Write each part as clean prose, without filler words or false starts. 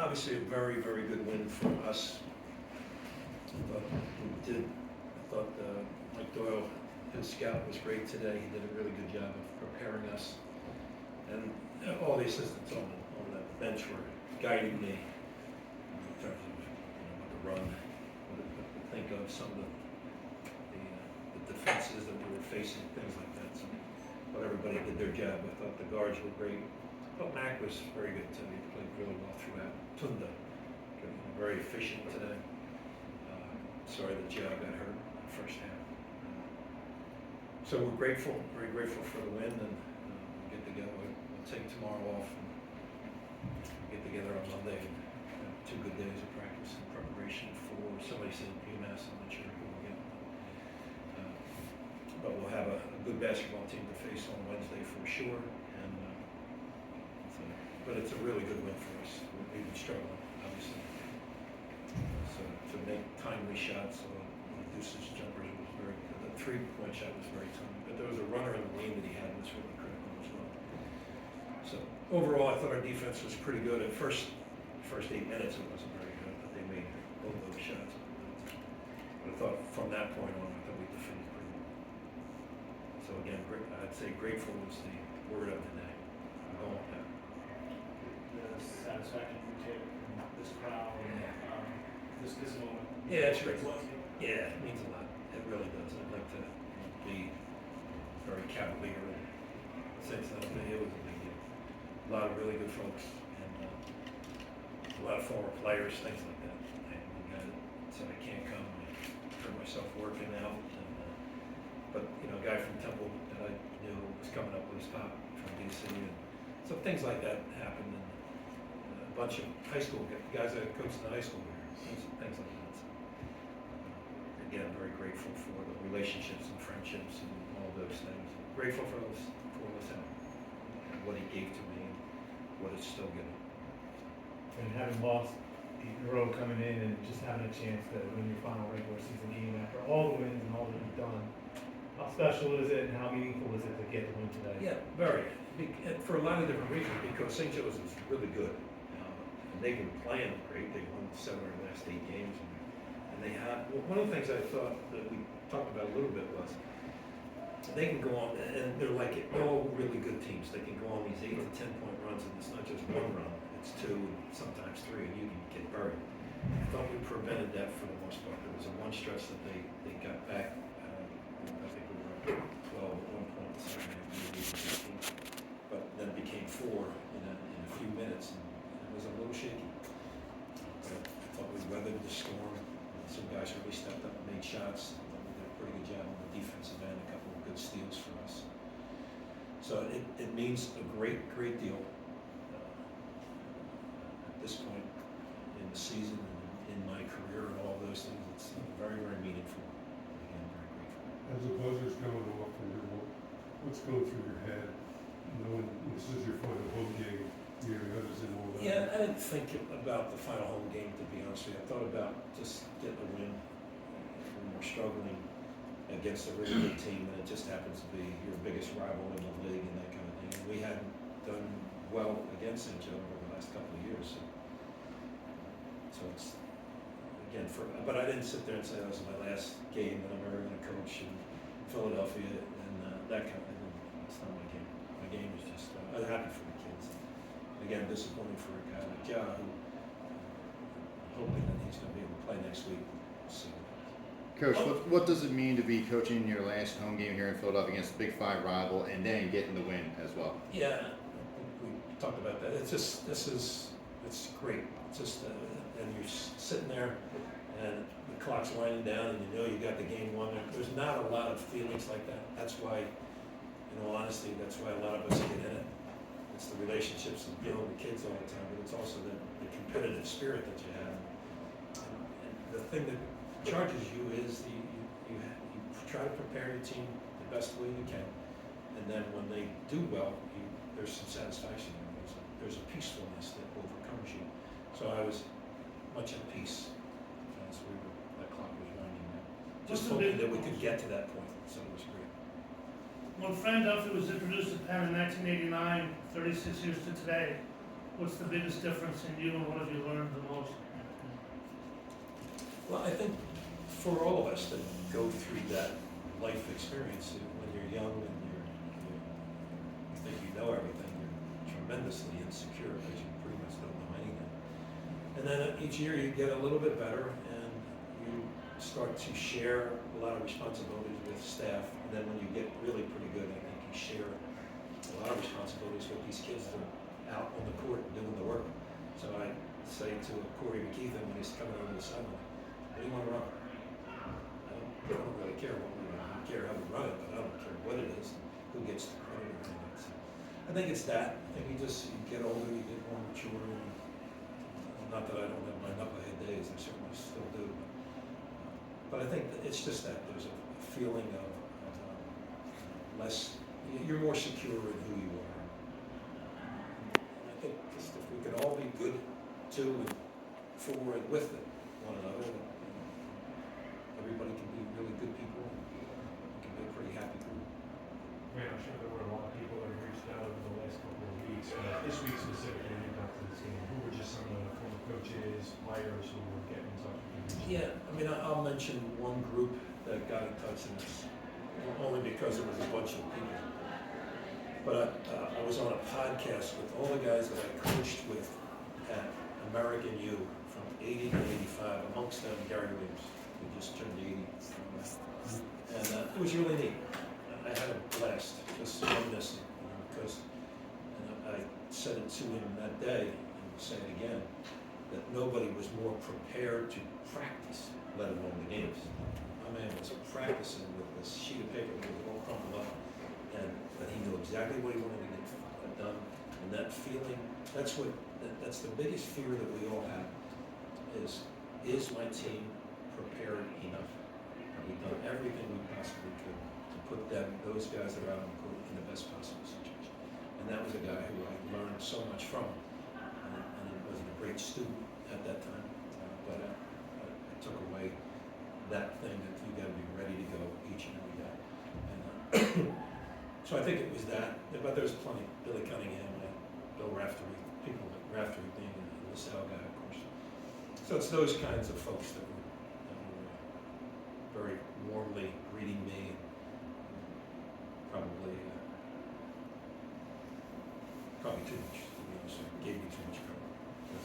Obviously, a very, very good win for us. I thought Mike Doyle, his scout, was great today. He did a really good job of preparing us. And all the assistants on the bench were guiding me in terms of what to run, what to think of, some of the defenses that we were facing, things like that. So, but everybody did their job. I thought the guards were great. I thought Mac was very good too. He played really well throughout. Tunda, very efficient today. Sorry that Joe got hurt in the first half. So we're grateful, very grateful for the win, and we'll get together. We'll take tomorrow off and get together on Monday and have 2 good days of practice and preparation for somebody said UMass. I'm not sure who we'll get. But we'll have a good basketball team to face on Wednesday for sure. And but it's a really good win for us. We've been struggling, obviously. So to make timely shots, Deuce's jumpers was very good. The 3-point shot was very timely. But there was a runner in the lane that he had was really critical as well. So overall, I thought our defense was pretty good. At first 8 minutes, it wasn't very good, but they made both those shots. But I thought from that point on, I thought we defended pretty well. So again, I'd say grateful was the word of the day. I'm going with that. The satisfaction you take from this crowd, this moment. Yeah, it's great. Yeah, it means a lot. It really does. I'd like to be very cavalier and say something. It was a big deal. A lot of really good folks and a lot of former players, things like that. And the guy that said I can't come, I heard myself working out. And, but a guy from Temple that I knew was coming up with his pop from DC, and so things like that happened. And a bunch of high school guys that coached in the high school here, things like that. So, again, very grateful for the relationships and friendships and all those things. Grateful for LaSalle and what he gave to me and what it's still giving. And having lost 8 in a row coming in and just having a chance to win your final regular season game after all the wins and all that you've done, how special is it and how meaningful is it to get the win today? Yeah, very. For a lot of different reasons, because St. Joe's is really good. And they've been playing great. They won 7 of the last 8 games. And they have, one of the things I thought that we talked about a little bit was they can go on, and they're all really good teams. They can go on these 8 to 10 point runs, and it's not just one run, it's 2, sometimes 3, and you can get buried. I thought we prevented that for the most part. There was a one stretch that they got back, I think we were up 12 at one point, but then it became 4 in a few minutes, and it was a little shaky. But I thought we weathered the storm. Some guys really stepped up and made shots. We did a pretty good job on the defensive end, a couple of good steals for us. So it means a great deal at this point in the season and in my career and all those things. It's very, very meaningful. Again, very grateful. As the buzzer's going off, what's going through your head, knowing this is your final home game, the others and all that? Yeah, I didn't think about the final home game, to be honest with you. I thought about just getting a win. We were struggling against a really good team, and it just happens to be your biggest rival in the league and that kind of thing. And we hadn't done well against St. Joe over the last couple of years. So it's, again, but I didn't sit there and say that was my last game that I'm ever going to coach in Philadelphia and that kind of thing. It's not my game. My game is just, I'm happy for the kids. Again, disappointing for a guy like Ja, who hoping that he's going to be able to play next week. So, Coach, what does it mean to be coaching your last home game here in Philadelphia against a Big 5 rival and then getting the win as well? yeah, we talked about that. It's just, it's great. It's just, and you're sitting there and the clock's winding down and you know you got the game won. There's not a lot of feelings like that. That's why, in all honesty, that's why a lot of us get in it. It's the relationships and dealing with kids all the time, but it's also the competitive spirit that you have. And the thing that charges you is you try to prepare your team the best way you can, and then when they do well, there's some satisfaction. There's a peacefulness that overcomes you. So I was much at peace as that clock was winding down. Just hoping that we could get to that point. So it was great. When Fran Dunphy was introduced to Penn in 1989, 36 years to today, What's the biggest difference in you and what have you learned the most? Well, I think for all of us that go through that life experience, when you're young and you think you know everything, you're tremendously insecure because you pretty much don't know anything. And then each year you get a little bit better and you start to share a lot of responsibilities with staff. And then when you get really pretty good, I think you share a lot of responsibilities with these kids that are out on the court doing the work. So I say to Corey McKeithen when he's coming over the summer, what do you want to run? I don't really care what we run. I don't care how we run it, but I don't care what it is, who gets the credit or anything. So I think it's that. I think you get older, you get more mature. And, not that I don't have my knucklehead days, I certainly still do. But I think that it's just that there's a feeling of less, you're more secure in who you are. And I think just if we could all be good to and for and with it, one another, everybody can be really good people. We can be a pretty happy group. Man, I'm sure there were a lot of people that have reached out over the last couple of weeks, but this week specifically, leading up to this game, who were just some of the former coaches, players who were getting in touch with you? Yeah, I mean, I'll mention one group that got in touch, and it's only because it was a bunch of people. But I was on a podcast with all the guys that I coached with at American U from 80 to 85, amongst them Gary Williams, who just turned 80. And it was really neat. I had a blast just reminiscing, because I said it to him that day, and I'll say it again, that nobody was more prepared to practice, let alone the games. My man was practicing with this sheet of paper that was all crumpled up, and that he knew exactly what he wanted to get done. And that feeling, that's the biggest fear that we all have, is my team prepared enough? Have we done everything we possibly could to put those guys that are out on the court in the best possible situation? And that was a guy who I learned so much from, and he wasn't a great student at that time, but I took away that thing that you got to be ready to go each and every day. And so I think it was that, but there's plenty. Billy Cunningham, Bill Raftery, people like Raftery being a LaSalle guy, of course. So it's those kinds of folks that were very warmly greeting me, and probably too much, to be honest. Gave me too much credit.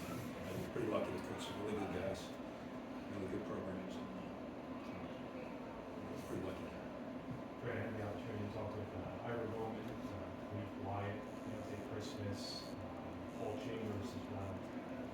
I was pretty lucky to coach some really good guys, really good programs, and I was pretty lucky. Fran, I had the opportunity to talk with Ira Bowman, Reed Wyatt, Anthony Christmas, Paul Chambers as well.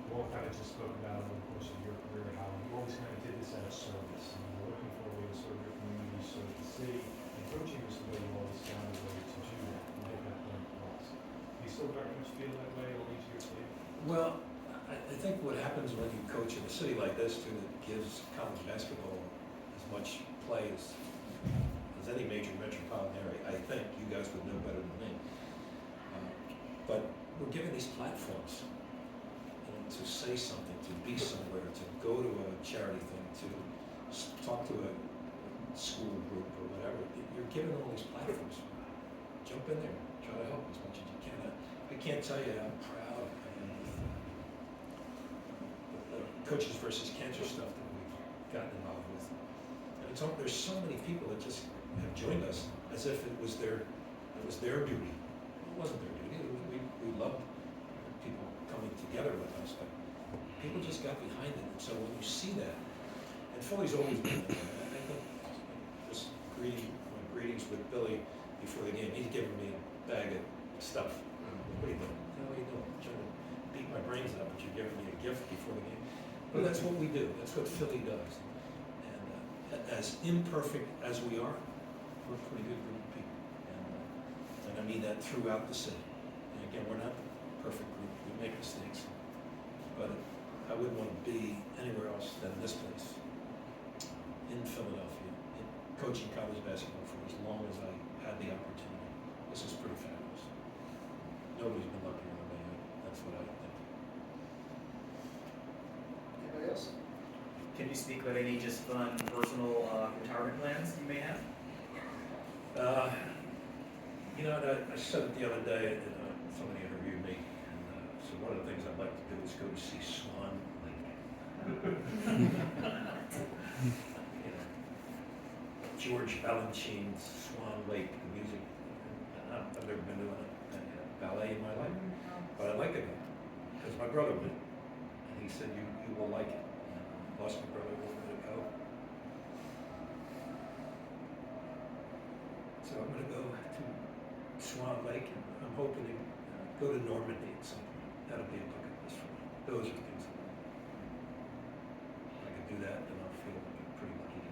You all kind of just spoke about over the course of your career how you always kind of did this out of service. And you were looking for a way to serve your community, serve the city, and coaching was the way you always found a way to do that and get that point across. Do you still very much feel that way all these years later? Well, I think what happens when you coach in a city like this, too, that gives college basketball as much play as any major metropolitan area, I think you guys would know better than me. But we're given these platforms, to say something, to be somewhere, to go to a charity thing, to talk to a school group or whatever. You're given all these platforms. Jump in there, try to help as much as you can. I can't tell you how proud I am of the coaches versus cancer stuff that we've gotten involved with. And there's so many people that just have joined us as if it was their duty. It wasn't their duty. We loved people coming together with us, but people just got behind it. And so when you see that, and Philly's always been there. I think just greetings with Billy before the game. He's giving me a bag of stuff. What are you doing? What are you doing? I'm trying to beat my brains out, but you're giving me a gift before the game. But that's what we do. That's what Philly does. And as imperfect as we are, we're a pretty good group of people. And I mean that throughout the city. And again, we're not the perfect group. We make mistakes. But I wouldn't want to be anywhere else than this place, in Philadelphia, coaching college basketball for as long as I had the opportunity. This is pretty fabulous. Nobody's been luckier than me. That's what I think. Anybody else? Can you speak about any just fun personal retirement plans you may have? I said it the other day, somebody interviewed me, and so one of the things always go to see Swan Lake. You know, George Balanchine's Swan Lake, the music. I've never been to a ballet in my life, but I'd like to go, because my brother went, and he said, you will like it. And I lost my brother a little bit ago. So I'm gonna go to Swan Lake, and I'm hoping to go to Normandy at some point. That'll be a bucket list for me. Those are things that if I can do that, then I'll feel like I'm pretty lucky to.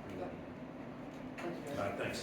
Pretty lucky. Thanks.